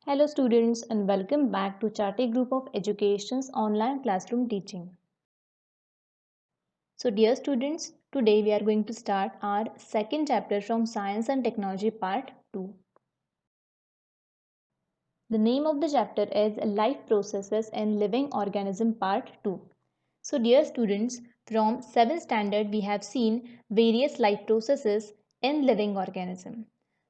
Hello students and welcome back to Charty Group of Education's online classroom teaching. So dear students, today we are going to start our second chapter from Science and Technology Part 2. The name of the chapter is Life Processes and Living Organism Part 2. So dear students, from 7th standard we have seen various life processes in living organism.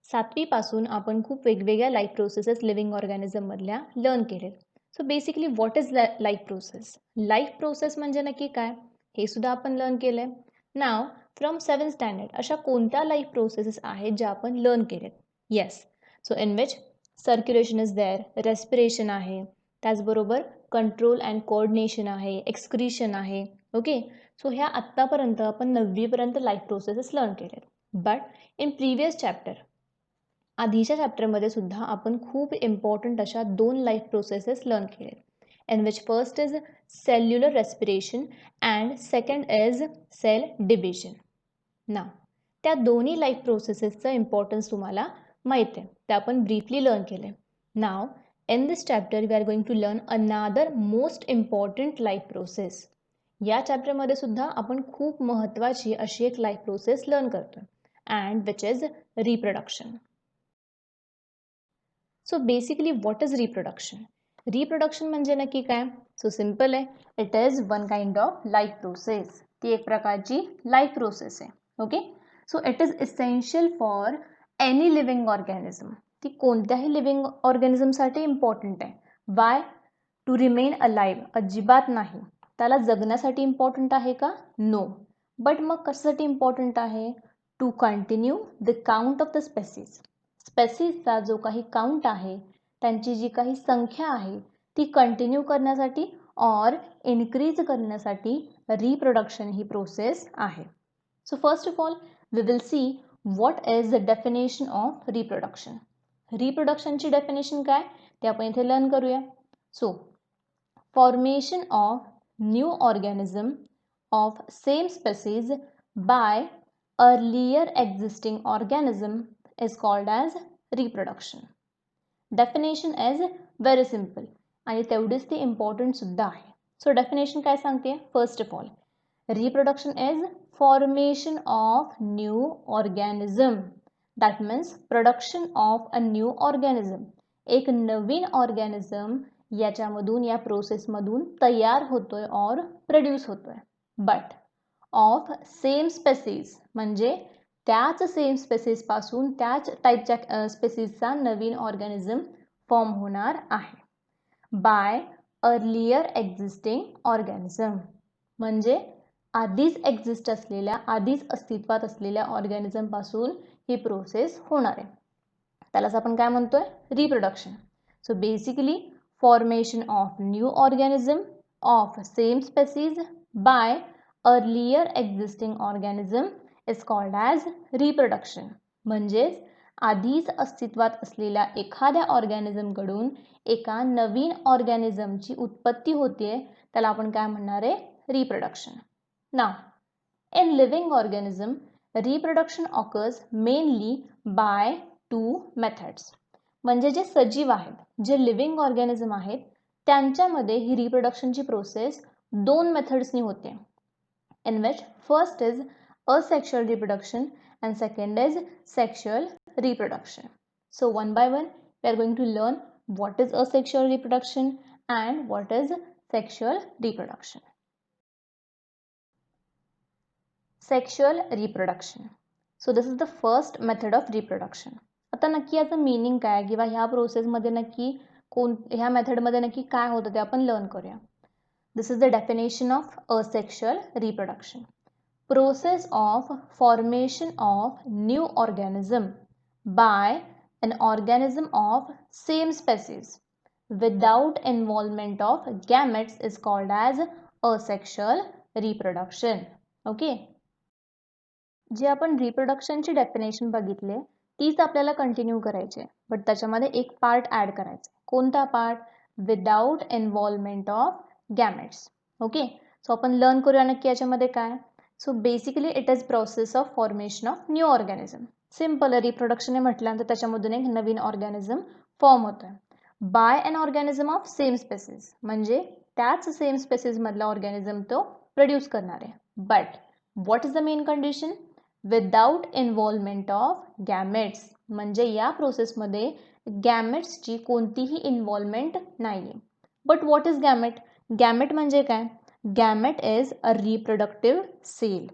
7वी पासून आपण खूप वेगवेगळ्या life processes living organism मधल्या learn केले. So basically what is life process? Life process म्हणजे नक्की काय हे सुद्धा आपण लर्न केलंय. नाव फ्रॉम 7th स्टँडर्ड अशा कोणत्या लाईफ प्रोसेसेस आहेत ज्या आपण लर्न केलेत? Yes. So in which circulation is there, respiration आहे, त्याचबरोबर कंट्रोल अँड कोऑर्डिनेशन आहे, एक्सक्रीशन आहे. ओके. सो ह्या आत्तापर्यंत आपण 9वीपर्यंत लाईफ प्रोसेसेस लर्न केलेत. बट इन प्रिव्हियस चॅप्टर आधीच्या चॅप्टरमध्ये सुद्धा आपण खूप इम्पॉर्टंट अशा 2 लाईफ प्रोसेसेस लर्न केलेत. In which first is cellular respiration and second is cell division. Now त्या दोन्ही लाईफ प्रोसेसेसचं इम्पॉर्टन्स तुम्हाला माहीत आहे, ते आपण ब्रीफली लर्न केले. Now in this chapter we are going to learn another most important life process. या चॅप्टरमध्ये सुद्धा आपण खूप महत्त्वाची अशी एक लाईफ प्रोसेस लर्न करतोय and which is reproduction. So basically what is reproduction? Reproduction म्हणजे नक्की काय? सो सिम्पल आहे, it is one kind of life process. ती एक प्रकारची लाईफ प्रोसेस आहे. Okay. So it is essential for any living organism. ती कोणत्याही लिव्हिंग ऑर्गॅनिझमसाठी इम्पॉर्टंट आहे. वाय? To remain alive? अजिबात नाही. त्याला जगण्यासाठी इम्पॉर्टंट आहे का? नो. बट मग कशासाठी इम्पॉर्टंट आहे? To continue the count of the species. स्पेसीजचा जो काही काउंट आहे, त्यांची जी काही संख्या आहे ती कंटिन्यू करण्यासाठी और इन्क्रीज करण्यासाठी रिप्रोडक्शन ही प्रोसेस आहे. So first of all we will see what is the definition of reproduction. रिप्रोडक्शनची डेफिनेशन काय ते आपण इथे लर्न करूया. So formation of new organism of same species by earlier existing organism is called as reproduction. Definition is very simple आणि तेवढीच ती important सुद्धा आहे. सो डेफिनेशन काय सांगते? First of all reproduction is formation of new organism. That means production of a new organism. एक नवीन organism याच्यामधून या प्रोसेसमधून तयार होतोय और प्रोड्यूस होतोय. बट ऑफ सेम स्पेसीज म्हणजे त्याच सेम स्पेसीजपासून त्याच टाईपच्या स्पेसीजचा नवीन ऑर्गॅनिझम फॉर्म होणार आहे. बाय अर्लियर एक्झिस्टिंग ऑर्गॅनिझम म्हणजे आधीच एक्झिस्ट असलेल्या, आधीच अस्तित्वात असलेल्या ऑर्गॅनिझमपासून ही प्रोसेस होणार आहे. त्यालाच आपण काय म्हणतोय? Reproduction. So basically formation of new organism of same species by earlier existing organism is called as reproduction. म्हणजेच आधीच अस्तित्वात असलेल्या एखाद्या ऑर्गॅनिझमकडून एका नवीन ऑर्गॅनिझमची उत्पत्ती होते, त्याला आपण काय म्हणणार आहे? Reproduction. Now in living organism reproduction occurs mainly by 2 methods. म्हणजे जे सजीव आहेत, जे लिव्हिंग ऑर्गॅनिझम आहेत, त्यांच्यामध्ये ही रिप्रोडक्शनची प्रोसेस 2 मेथड्सनी होते. In which first is asexual reproduction and second is sexual reproduction. So one by one we are going to learn what is asexual reproduction and what is sexual reproduction. Sexual reproduction. So this is the first method of reproduction. आता नक्की याचं meaning काय किंवा ह्या प्रोसेसमध्ये नक्की ह्या मेथडमध्ये नक्की काय होतं ते आपण लर्न करूया. This is the definition of asexual reproduction. Process of formation of new organism by an organism of same species without involvement of gametes is called as asexual reproduction. Okay. जे आपण रिप्रोडक्शनची डेफिनेशन बघितले तीच आपल्याला continue करायची, but त्याच्यामध्ये एक part add करायचा. कोणता part? Without involvement of gametes. Okay. So आपण लर्न करूया नक्की याच्यामध्ये काय. So basically it is process of formation of new organism. Simple reproduction म्हटल्यानंतर त्याच्यामधून एक नवीन ऑर्गॅनिझम फॉर्म होतोय. By an organism of same species, म्हणजे त्याच सेम स्पेसिस मधला ऑर्गॅनिझम तो प्रोड्यूस करणार आहे. But what is the main condition? Without involvement of gametes, म्हणजे या प्रोसेसमध्ये गॅमेट्सची कोणतीही इन्व्हॉल्वमेंट नाही आहे. But what is gamete? Gamete म्हणजे काय? Gamete is a reproductive cell.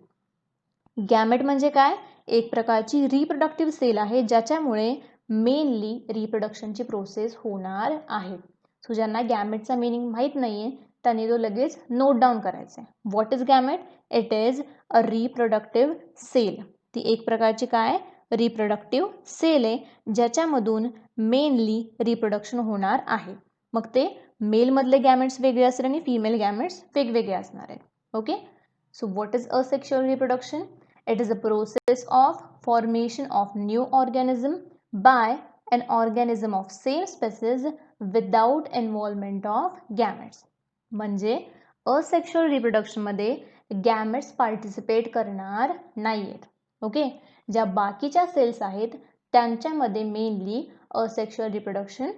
Gamete म्हणजे काय? एक प्रकारची रिप्रोडक्टिव्ह सेल आहे ज्याच्यामुळे मेनली रिप्रोडक्शनची प्रोसेस होणार आहे. सो ज्यांना गॅमेटचा मिनिंग माहीत नाही आहे त्यांनी तो लगेच नोट डाऊन करायचा आहे. What is gamete? It is a reproductive cell. ती एक प्रकारची काय? रिप्रोडक्टिव्ह सेल आहे ज्याच्यामधून मेनली रिप्रोडक्शन होणार आहे. मग ते मेलमधले गॅमेट्स वेगळे असतील आणि फिमेल गॅमेट्स वेगवेगळे असणार आहेत. Okay. So what is asexual reproduction? It is a process of formation of new organism by an organism of same species without involvement of gametes. म्हणजे असेक्शुअल रिप्रोडक्शन मध्ये गॅमेट्स पार्टिसिपेट करणार नाहीयेत. Okay. ज्या बाकीच्या cells आहेत त्यांच्यामध्ये mainly asexual reproduction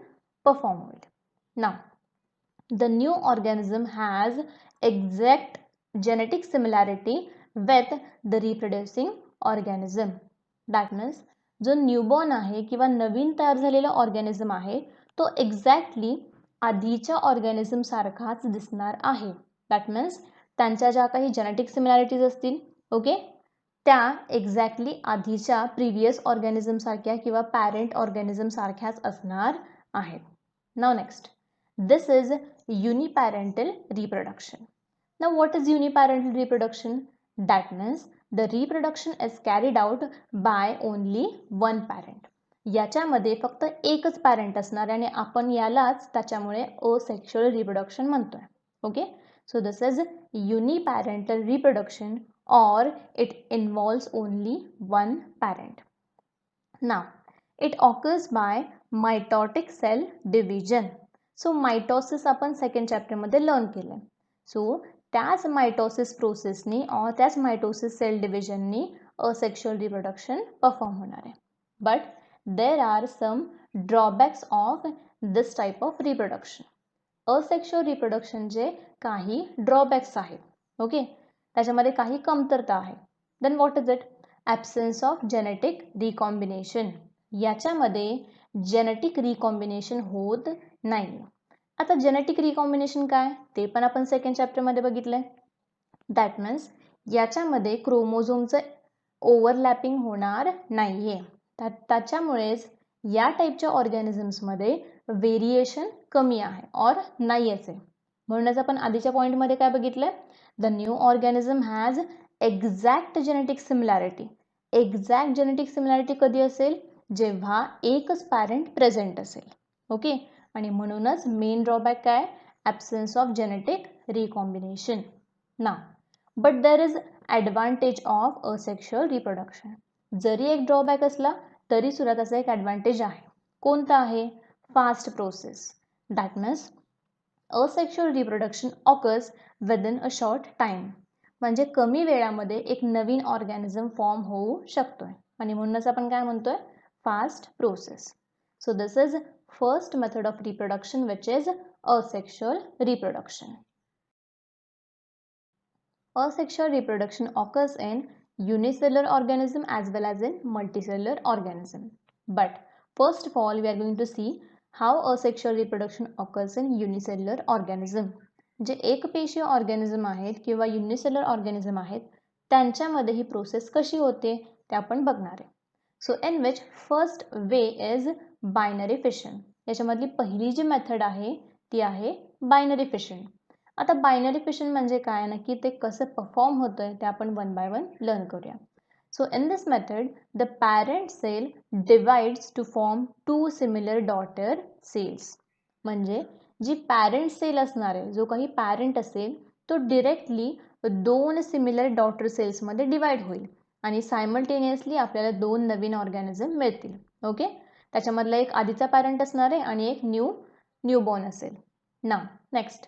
perform होईल. Now the new organism has exact genetic similarity with the reproducing organism. That means जो न्यूबॉर्न आहे किंवा नवीन तयार झालेला ऑर्गॅनिझम आहे तो एक्झॅक्टली आधीच्या ऑर्गॅनिझम सारखाच दिसणार आहे. दॅट मीन्स त्यांच्या ज्या काही जेनेटिक सिमिलॅरिटीज असतील ओके त्या एक्झॅक्टली आधीच्या प्रिव्हियस ऑर्गॅनिझम सारख्या किंवा पॅरेंट ऑर्गॅनिझम सारख्याच असणार आहेत. Now next, this is uniparental reproduction. Now what is uniparental reproduction? That means the reproduction is carried out by only one parent. याच्यामध्ये फक्त एकच पॅरेंट असणार आणि आपण यालाच त्याच्यामुळे असेक्शुअल रिप्रोडक्शन म्हणतोय. Okay. So this is uniparental reproduction or it involves only one parent. Now it occurs by mitotic cell division. So mitosis आपण सेकंड चॅप्टर मध्ये लर्न केलं. सो त्याच मायटोसिस प्रोसेसनी और त्याच मायटोसिस सेल डिव्हिजननी असेक्शुअल रिप्रोडक्शन परफॉर्म होणार आहे. But there are some drawbacks of this type of reproduction. Asexual रिप्रोडक्शनचे काही ड्रॉबॅक्स आहेत. ओके. त्याच्यामध्ये काही कमतरता आहे. Then what is it? Absence of genetic recombination. याच्यामध्ये जेनेटिक रिकॉम्बिनेशन होत नाही. आता जेनेटिक रिकॉम्बिनेशन काय ते पण आपण सेकंड चॅप्टरमध्ये बघितलंय. दॅट मीन्स याच्यामध्ये क्रोमोझोमचं ओव्हरलॅपिंग होणार नाहीये. त्याच्यामुळेच या टाईपच्या ऑर्गॅनिझम्समध्ये व्हेरिएशन कमी आहे और नाहीच आहे. म्हणूनच आपण आधीच्या पॉईंटमध्ये काय बघितलंय? The new organism has exact genetic similarity. Exact genetic similarity कधी असेल? जेव्हा एकच पॅरेंट प्रेझेंट असेल. ओके. आणि म्हणूनच मेन ड्रॉबॅक काय? Absence of genetic recombination. Now but there is advantage of asexual reproduction. जरी एक ड्रॉबॅक असला तरी सुद्धा त्याचा एक ॲडव्हान्टेज आहे. कोणता आहे? Fast process. That means asexual reproduction occurs within a short time. म्हणजे कमी वेळामध्ये एक नवीन ऑर्गॅनिझम फॉर्म होऊ शकतोय आणि म्हणूनच आपण काय म्हणतोय? Fast process. So this is first method of reproduction, which is asexual reproduction. Asexual reproduction occurs in unicellular organism as well as in multicellular organism. But first of all, we are going to see how asexual reproduction occurs in unicellular organism. जे एकपेशीय organism आहेत किंवा unicellular organism आहेत त्यांच्यामध्ये ही process कशी होते ते आपण बघणार आहे. So in which first way is binary fission. याच्यामधली पहिली जी मेथड आहे ती आहे बायनरी फिशन. आता बायनरी फिशन म्हणजे काय, नक्की ते कसं परफॉर्म होतंय ते आपण वन बाय वन लर्न करूया. So in this method the parent cell divides to form two similar daughter cells. म्हणजे जी पॅरेंट सेल असणार आहे, जो काही पॅरेंट असेल तो डिरेक्टली दोन सिमिलर डॉटर सेल्समध्ये डिवाइड होईल आणि सायमल्टेनियसली आपल्याला दोन नवीन ऑर्गॅनिझम मिळतील. ओके. त्याच्यामधला एक आधीचा पॅरेंट असणार आहे आणि एक न्यूबॉर्न असेल. Now next,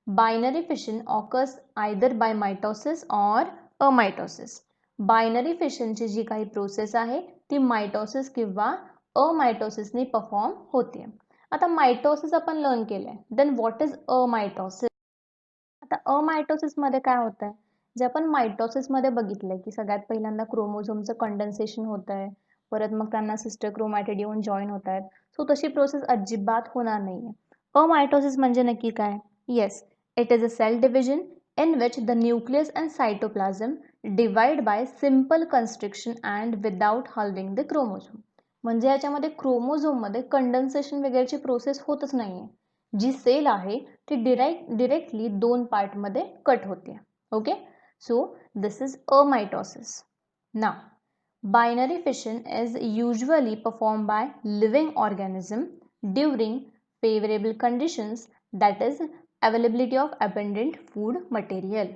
binary fission occurs either by mitosis or amitosis. Binary फिशनची जी काही प्रोसेस आहे ती मायटोसिस किंवा अमायटोसिसने परफॉर्म होते. आता मायटोसिस आपण लर्न केलंय. Then what is amitosis? आता अमायटोसिसमध्ये काय होतं आहे, जे आपण मायटोसिसमध्ये बघितलंय की सगळ्यात पहिल्यांदा क्रोमोझोमचं कंडेन्सेशन होत आहे, परत मग त्यांना सिस्टर क्रोमॅटिड येऊन जॉईन होत आहेत. सो तशी प्रोसेस अजिबात होणार नाही आहे. अमायटोसिस म्हणजे नक्की काय? Yes, it is a cell division in which the nucleus and cytoplasm divide by simple constriction and without halving the chromosome. म्हणजे याच्यामध्ये क्रोमोझोममध्ये कंडेन्सेशन वगैरेची प्रोसेस होतच नाही आहे. जी सेल आहे ती डिरेक्टली दोन पार्टमध्ये कट होते. Okay, so this is amitosis. Now binary fission is usually performed by living organism during favorable conditions, that is availability of abundant food material.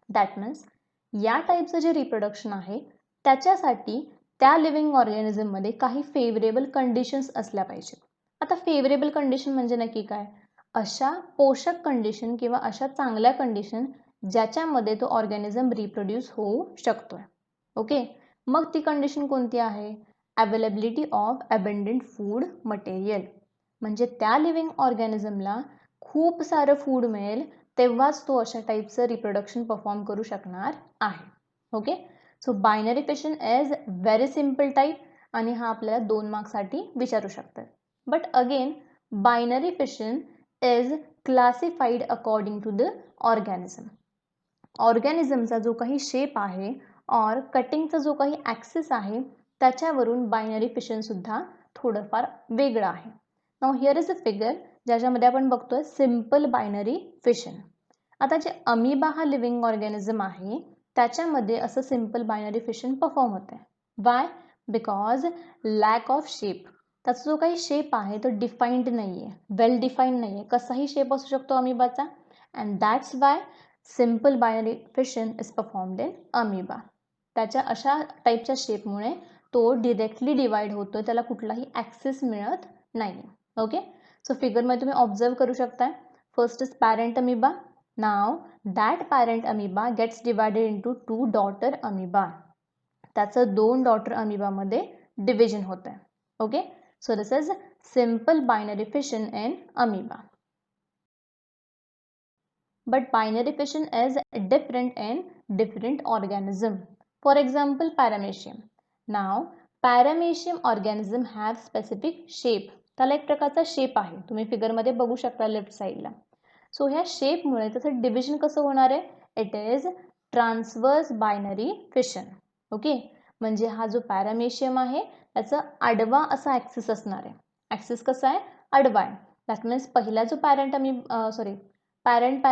That means या टाईपचं जे रिप्रोडक्शन आहे त्याच्यासाठी त्या लिव्हिंग ऑर्गॅनिझममध्ये काही फेवरेबल कंडिशन्स असल्या पाहिजेत. आता फेवरेबल कंडिशन म्हणजे नक्की काय? अशा पोषक कंडिशन किंवा अशा चांगल्या कंडिशन ज्याच्यामध्ये तो ऑर्गॅनिझम रिप्रोड्यूस होऊ शकतोय. ओके, मग ती कंडिशन कोणती आहे? Availability of abundant food material. म्हणजे त्या लिव्हिंग ऑर्गॅनिझमला खूप सारं फूड मिळेल तेव्हाच तो अशा टाईपचं रिप्रोडक्शन परफॉर्म करू शकणार आहे. Okay, so binary fission is very simple type आणि हा आपल्याला 2 मार्क्ससाठी विचारू शकतात. But again binary fission is classified according to the organism. ऑर्गॅनिझमचा जो काही शेप आहे और कटिंगचा जो काही ॲक्सिस आहे त्याच्यावरून बायनरी फिशन सुद्धा थोडंफार वेगळं आहे. Now here is a figure ज्याच्यामध्ये आपण बघतोय सिम्पल बायनरी फिशन. आता जे अमिबा हा लिव्हिंग ऑर्गॅनिझम आहे त्याच्यामध्ये असं सिम्पल बायनरी फिशन परफॉर्म होते. Y? Because lack of shape. त्याचा जो काही शेप आहे तो डिफाईन्ड नाही आहे, वेल डिफाईन्ड नाही आहे. कसाही शेप असू शकतो अमिबाचा, and that's why simple binary fission is performed in amoeba. त्याच्या अशा टाईपच्या शेपमुळे तो डिरेक्टली डिवाइड होतो, त्याला कुठलाही ॲक्सेस मिळत नाही. ओके, सो फिगरमध्ये तुम्ही ऑब्झर्व करू शकताय. First is parent amoeba. Now that parent amoeba gets divided into 2 daughter amoeba. त्याचं 2 डॉटर अमिबामध्ये डिव्हिजन होत आहे. Okay, so this is simple binary fission in amoeba. But binary fission is different in different organism. For example, paramecium. Now, paramecium organism have specific shape. त्याला एक प्रकारचा shape आहे, तुम्ही फिगरमध्ये बघू शकता लेफ्ट साईडला. सो ह्या शेपमुळे त्याचं डिव्हिजन कसं होणार आहे? It is transverse binary fission. Okay, म्हणजे हा जो पॅरामेशियम आहे त्याचा आडवा असा ॲक्सिस असणार आहे. ॲक्सिस कसा आहे? आडवा आहे. दॅट मीन्स पहिला जो पॅरेंट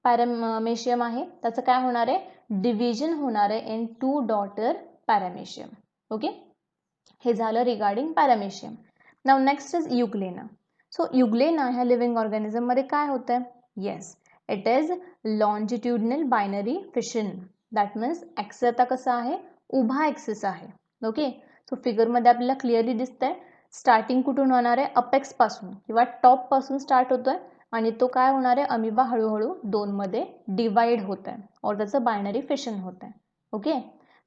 पॅरामेशियम आहे त्याचं काय होणार आहे? डिव्हिजन होणार आहे इन 2 डॉटर पॅरामेशियम. ओके, हे झालं regarding paramecium. Now next is euglena. So euglena ह्या लिव्हिंग ऑर्गॅनिझममध्ये काय होतं आहे? Yes, it is longitudinal binary fission. That means axis आता कसा आहे? उभा ॲक्सिस आहे. ओके, सो फिगरमध्ये आपल्याला क्लिअरली दिसतंय स्टार्टिंग कुठून होणार आहे? अपेक्स पासून किंवा टॉप पासून स्टार्ट होतोय आणि तो काय होणार आहे? अमिबा हळूहळू 2 मध्ये डिवाइड होत आहे और त्याचं बायनरी फिशन होत आहे. Okay,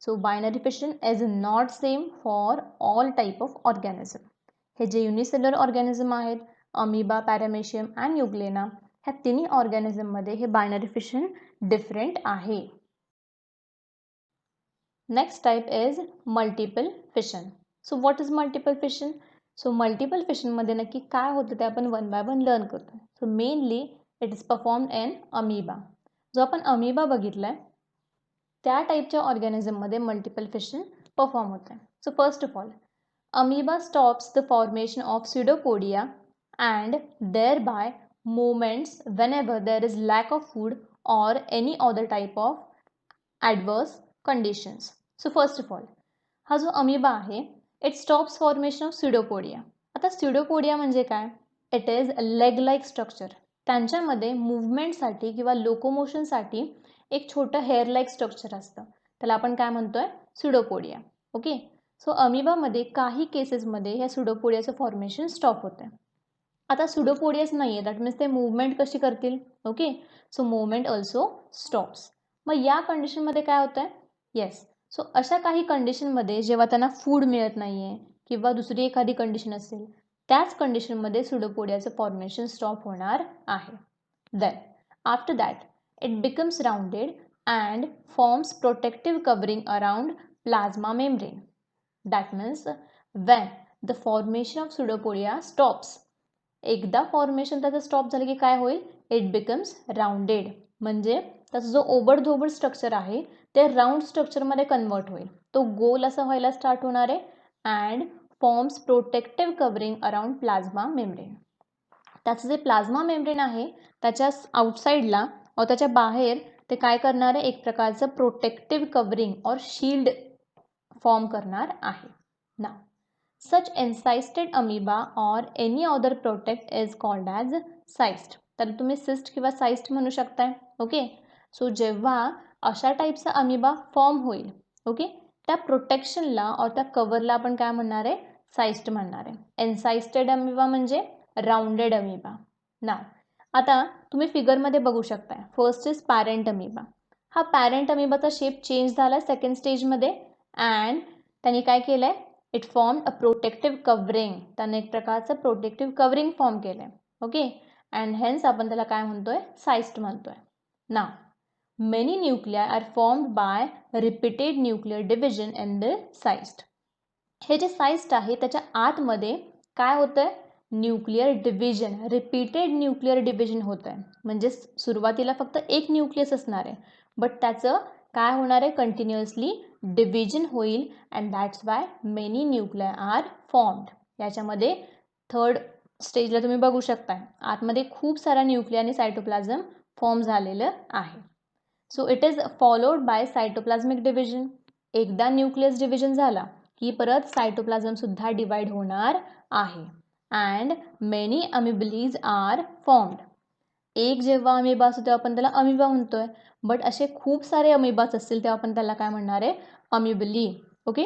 so binary fission is not same for all type of organism. हे जे युनिसेल्युलर ऑर्गॅनिझम आहेत अमिबा, पॅरामेशियम अँड युग्लेना, ह्या तिन्ही ऑर्गॅनिझममध्ये हे बायनरी फिशन डिफरंट आहे. Next type is multiple fission. So what is multiple fission? So multiple फिशनमध्ये नक्की काय होतं ते आपण 1 बाय 1 लर्न करतो. So mainly it is performed in amoeba. जो आपण अमिबा बघितलाय त्या टाईपच्या ऑर्गॅनिझममध्ये मल्टिपल फिशन परफॉर्म होतं आहे. So first of all amoeba stops the formation of pseudopodia and thereby movements whenever there is lack of food or any other type of adverse conditions. So first of all, हा जो amoeba आहे it stops formation of स्युडोपोडिया. आता स्युडोपोडिया म्हणजे काय? It is leg like structure. त्यांच्यामध्ये मूव्हमेंटसाठी किंवा लोकोमोशनसाठी एक छोटं हेअर लाईक स्ट्रक्चर असतं, त्याला आपण काय म्हणतोय? स्युडोपोडिया. ओके, सो अमिबामध्ये काही केसेसमध्ये ह्या स्युडोपोडियाचं फॉर्मेशन स्टॉप होतं. आता स्युडोपोडियाच नाही आहे, दॅट मीन्स ते मूवमेंट कशी करतील? Okay, so movement also stops. मग या कंडिशनमध्ये काय होतं आहे? येस, सो अशा काही कंडिशनमध्ये जेव्हा त्यांना फूड मिळत नाही आहे किंवा दुसरी एखादी कंडिशन असेल त्याच कंडिशनमध्ये सुडोपोडियाचं फॉर्मेशन स्टॉप होणार आहे. Then after that it becomes rounded and forms protective covering around plasma membrane. That means when the formation of pseudopodia stops, एकदा फॉर्मेशन त्याचं स्टॉप झालं की काय होईल, इट बिकम्स राउंडेड, म्हणजे त्याचा जो ओबडधोबड स्ट्रक्चर आहे ते राऊंड स्ट्रक्चरमध्ये कन्वर्ट होईल. तो गोल असा व्हायला स्टार्ट होणार आहे and forms protective covering around plasma membrane. त्याचं जे प्लाझ्मा मेम्ब्रेन आहे त्याच्या आउटसाईडला त्याच्या बाहेर ते काय करणार आहे, एक प्रकारचं प्रोटेक्टिव्ह कवरिंग और शील्ड फॉर्म करणार आहे. Now such encysted amoeba or any other protect is called as cyst. तर तुम्ही cyst किंवा cyst म्हणू शकताय. ओके, सो जेव्हा अशा टाईपचा अमिबा फॉर्म होईल, ओके, त्या प्रोटेक्शनला और त्या कवरला आपण काय म्हणणार आहे, साइस्ट म्हणणार आहे. एन्साइस्टेड अमिबा म्हणजे राउंडेड अमिबा. ना आता तुम्ही फिगरमध्ये बघू शकताय, फर्स्ट इज पॅरेंट अमिबा. हा पॅरेंट अमिबाचा शेप चेंज झाला सेकंड स्टेजमध्ये अँड त्यांनी काय केलंय, it form a protective covering. त्याने एक प्रकारचं प्रोटेक्टिव्ह कवरिंग फॉर्म केलंय. ओके, अँड हेन्स आपण त्याला काय म्हणतोय, साइस्ट म्हणतोय. Now many nuclei are formed by repeated nuclear division in the cyst. हे जे साइस्ट आहे त्याच्या आतमध्ये काय होतंय, nuclear division, repeated nuclear division होत आहे. म्हणजे सुरुवातीला फक्त एक न्यूक्लियस असणार आहे, बट त्याचं काय होणार आहे, कंटिन्युअसली डिव्हिजन होईल and that's why many nuclei are formed. याच्यामध्ये थर्ड स्टेजला तुम्ही बघू शकता, आतमध्ये खूप सारा न्यूक्लिया आणि सायटोप्लाझम फॉर्म झालेलं आहे. So it is followed by cytoplasmic division. एकदा न्यूक्लियस डिव्हिजन झाला की परत सायटोप्लाझम सुद्धा डिवाइड होणार आहे and many amoebulae are formed. एक जेव्हा अमिबा असतो तेव्हा आपण त्याला अमिबा म्हणतोय, बट असे खूप सारे अमिबाज असतील तेव्हा आपण त्याला काय म्हणणार आहे, amoebulae. Okay,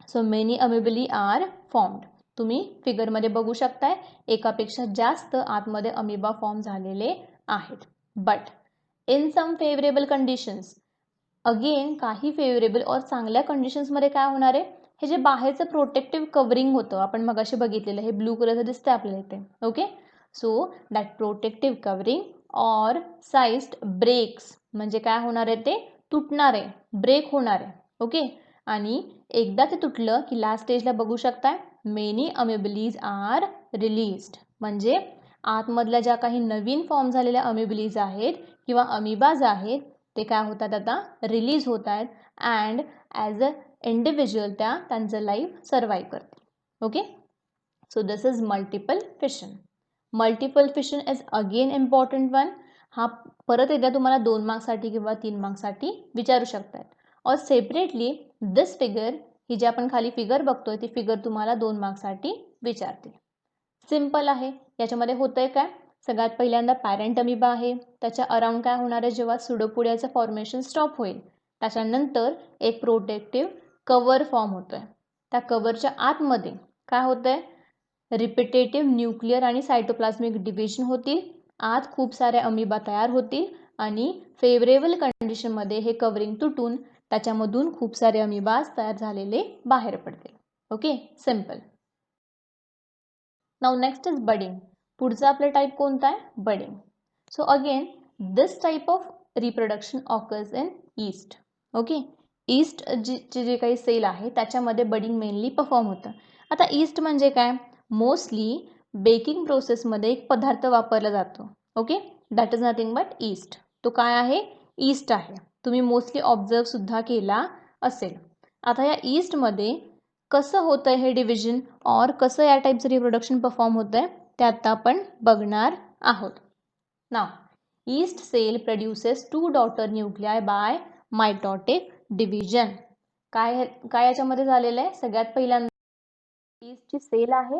so many amoebulae are formed. तुम्ही फिगरमध्ये बघू शकताय, एकापेक्षा जास्त आतमध्ये अमिबा फॉर्म झालेले आहेत. But in some favourable conditions, again काही फेवरेबल और चांगल्या कंडिशन्समध्ये काय होणार आहे, हे जे बाहेरचं प्रोटेक्टिव्ह कवरिंग होतं आपण मगाशी बघितलेलं, हे ब्लू कलरचं दिसतंय आपल्याला इथे. Okay, so that protective covering और साइस्ट ब्रेक्स, म्हणजे काय होणार आहे, ते तुटणार आहे, ब्रेक होणार आहे. ओके, आणि एकदा ते तुटलं की लास्ट स्टेजला बघू शकताय, मेनी अमिबलीज आर रिलीज्ड. म्हणजे आतमधल्या ज्या काही नवीन फॉर्म झालेल्या अमिबलीज आहेत किंवा अमिबाज आहेत ते काय होतात, आता रिलीज होत आहेत अँड ॲज अ इंडिव्हिज्युअल त्यांचं लाईफ सर्वाईव्ह करतील. Okay, so this is multiple fission. Multiple fission is again important one. हा परत एकदा तुम्हाला 2 मार्क्ससाठी किंवा 3 मार्क्ससाठी विचारू शकतात. और सेपरेटली दिस फिगर, ही जी आपण खाली फिगर बघतोय ती फिगर तुम्हाला 2 मार्क्ससाठी विचारतील. सिम्पल आहे. याच्यामध्ये होतंय काय, सगळ्यात पहिल्यांदा पॅरेंट अमिबा आहे, त्याच्या अराउंड काय होणार आहे, जेव्हा सुडोपोडियाचं फॉर्मेशन स्टॉप होईल त्याच्यानंतर एक प्रोटेक्टिव्ह कवर फॉर्म होतोय. त्या कवरच्या आतमध्ये काय होतंय, रिपिटेटिव्ह न्यूक्लियर आणि सायटोप्लाझमिक डिव्हिजन होतील, आत खूप सारे अमिबा तयार होतील आणि फेवरेबल कंडिशनमध्ये हे कवरिंग तुटून त्याच्यामधून खूप सारे अमिबाज तयार झालेले बाहेर पडतील. Okay, simple. Now next is budding. पुढचा आपला टाईप कोणता आहे, budding. So again this type of reproduction occurs in east. Okay, east जे काही सेल आहे त्याच्यामध्ये बडिंग मेनली परफॉर्म होतं. आता ईस्ट म्हणजे काय, मोस्टली बेकिंग प्रोसेसमध्ये एक पदार्थ वापरला जातो. Okay, that is nothing but east. तो काय आहे, ईस्ट आहे. तुम्ही मोस्टली ऑब्झर्व सुद्धा केला असेल. आता या ईस्टमध्ये कसं होतं हे डिव्हिजन और कसं या टाईपचं रिप्रोडक्शन परफॉर्म होतंय ते आता आपण बघणार आहोत. Now yeast cell produces 2 daughter nuclei by mitotic division. काय याच्यामध्ये झालेलं आहे, सगळ्यात पहिल्यांदा ईस्टची सेल आहे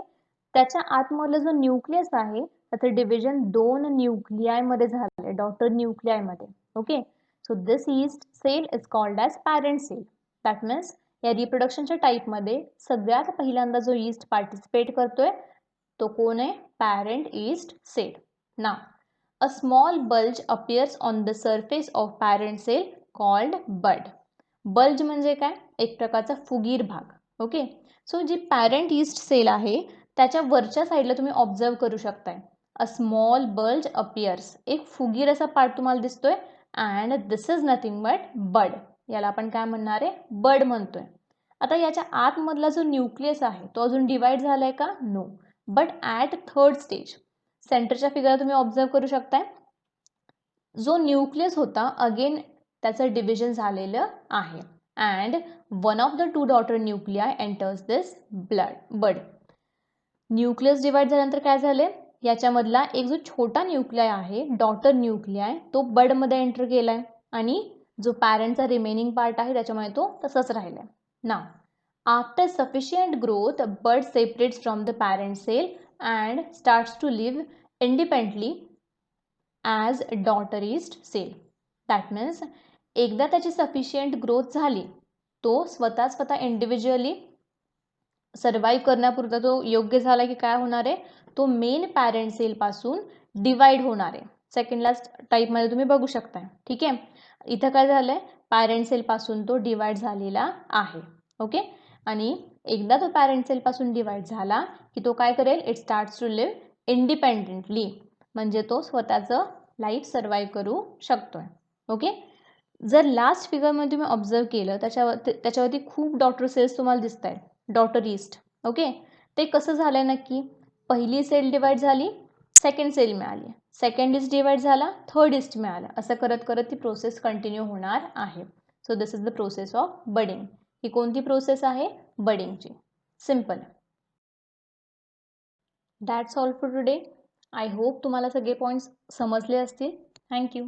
त्याच्या आतमधलं जो न्यूक्लियस आहे त्याचं डिव्हिजन 2 न्यूक्लियायमध्ये झालं आहे, डॉटर न्यूक्लियायमध्ये. Okay, so this yeast cell is called as parent cell. That means या रिप्रोडक्शनच्या टाईपमध्ये सगळ्यात पहिल्यांदा जो ईस्ट पार्टिसिपेट करतोय तो कोण आहे, parent yeast cell. Now a small bulge appears on the surface of parent cell called bud. Bulge म्हणजे काय, एक प्रकारचा फुगीर भाग. ओके, सो जी पॅरेंट ईस्ट सेल आहे त्याच्या वरच्या साईडला तुम्ही ऑब्झर्व करू शकताय अ स्मॉल बल्ज अपियर्स, एक फुगीर असा पार्ट तुम्हाला दिसतोय and this is nothing but bud. याला आपण काय म्हणणार आहे, बड म्हणतोय. आता याच्या आतमधला जो न्यूक्लियस आहे तो अजून डिवाइड झालाय का, no, but at third stage. सेंटरच्या फिगरला तुम्ही ऑब्झर्व करू शकताय जो न्यूक्लियस होता अगेन त्याचं डिव्हिजन झालेलं आहे and one of the two daughter nuclei enters this bud. Nucleus divide झाल्यानंतर काय झाले, याच्यामधला एक जो छोटा न्यूक्लियाय आहे डॉटर न्यूक्लियाय तो बडमध्ये एंटर केलाय आणि जो पॅरेंटचा रिमेनिंग पार्ट आहे त्याच्यामुळे तो तसंच राहिलाय. Now after sufficient growth bud separates from the parent cell and starts to live independently as daughter yeast cell. That means एकदा त्याची सफिशियंट ग्रोथ झाली तो स्वतः इंडिव्हिज्युअली सर्वाईव्ह करण्यापुरता तो योग्य झाला की काय होणार आहे, तो मेन पॅरेंट सेलपासून डिवाइड होणार आहे. सेकंड लास्ट टाईपमध्ये तुम्ही बघू शकताय. ठीक आहे, इथं काय झालं आहे, पॅरेंट सेलपासून तो डिवाइड झालेला आहे. ओके, आणि एकदा तो पॅरेंट सेलपासून डिवाइड झाला की तो काय करेल, it starts to live independently, म्हणजे तो स्वतःचं लाईफ सर्वाईव्ह करू शकतोय. ओके, जर लास्ट फिगरमध्ये तुम्ही ऑब्झर्व केलं त्याच्यावरती खूप डॉटर सेल्स तुम्हाला दिसत आहेत, डॉटर ईस्ट. ओके, ते कसं झालंय नक्की, पहिली सेल डिवाइड झाली, सेकंड सेल मिळाली, सेकंड इस्ट डिवाइड झाला, थर्ड इस्ट मिळालं, असं करत करत ती प्रोसेस कंटिन्यू होणार आहे. So this is the process of budding. ही कोणती प्रोसेस आहे, बडिंगची. Simple. That's all for today. I hope तुम्हाला सगळे पॉईंट्स समजले असतील. थँक्यू.